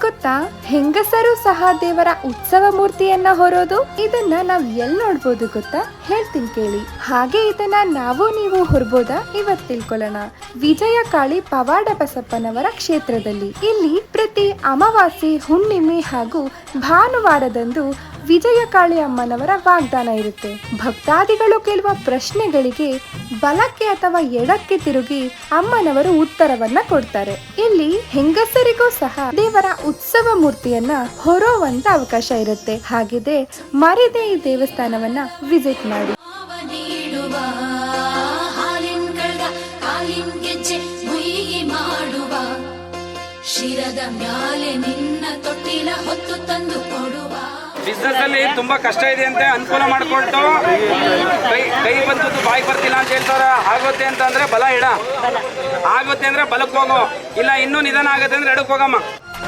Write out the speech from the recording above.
ನಿಮಗ್ ಗೊತ್ತಾ, ಹೆಂಗಸರು ಸಹ ದೇವರ ಉತ್ಸವ ಮೂರ್ತಿಯನ್ನ ಹೊರೋದು. ಇದನ್ನ ನಾವ್ ಎಲ್ ನೋಡ್ಬೋದು ಗೊತ್ತಾ? ಹೇಳ್ತೀನಿ ಕೇಳಿ. ಹಾಗೆ ಇದನ್ನ ನಾವು ನೀವು ಹೊರಬೋದಾ? ಇವತ್ ತಿಳ್ಕೊಳ್ಳೋಣ. ವಿಜಯಕಾಳಿ ಪವಾಡ ಬಸಪ್ಪನವರ ಕ್ಷೇತ್ರದಲ್ಲಿ. ಇಲ್ಲಿ ಪ್ರತಿ ಅಮಾವಾಸ್ಯೆ, ಹುಣ್ಣಿಮೆ ಹಾಗೂ ಭಾನುವಾರದಂದು ವಿಜಯಕಾಳಿ ಅಮ್ಮನವರ ವಾಗ್ದಾನ ಇರುತ್ತೆ. ಭಕ್ತಾದಿಗಳು ಕೇಳುವ ಪ್ರಶ್ನೆಗಳಿಗೆ ಬಲಕ್ಕೆ ಅಥವಾ ಎಡಕ್ಕೆ ತಿರುಗಿ ಅಮ್ಮನವರು ಉತ್ತರವನ್ನ ಕೊಡ್ತಾರೆ. ಇಲ್ಲಿ ಹೆಂಗಸರಿಗೂ ಸಹ ದೇವರ ಉತ್ಸವ ಮೂರ್ತಿಯನ್ನ ಹೊರೋವಂತ ಅವಕಾಶ ಇರುತ್ತೆ. ಹಾಗಿದೆ, ಮರಿದೆ ಈ ದೇವಸ್ಥಾನವನ್ನ ವಿಸಿಟ್ ಮಾಡಿ. ಶಿರದ ಮ್ಯಾಲೆ ನಿನ್ನ ತೊಟ್ಟಿಲ ಹೊತ್ತು ತಂದು ಕೊಡುವ. ಬಿಸ್ನೆಸ್ ಅಲ್ಲಿ ತುಂಬಾ ಕಷ್ಟ ಇದೆ ಅಂತ ಅನುಕೂಲ ಮಾಡಿಕೊಟ್ಟು ಕೈ ಬಂದದ್ದು ಬಾಯಿ ಬರ್ತಿಲ್ಲ ಅಂತ ಹೇಳ್ತಾರ. ಆಗುತ್ತೆ ಅಂತ ಅಂದ್ರೆ ಬಲ ಇಡ, ಆಗುತ್ತೆ ಅಂದ್ರೆ ಬಲಕ್ಕೆ ಹೋಗೋ, ಇಲ್ಲ ಇನ್ನೂ ನಿಧಾನ ಆಗುತ್ತೆ ಅಂದ್ರೆ ಎಡಕ್ಕೆ ಹೋಗಮ್ಮ.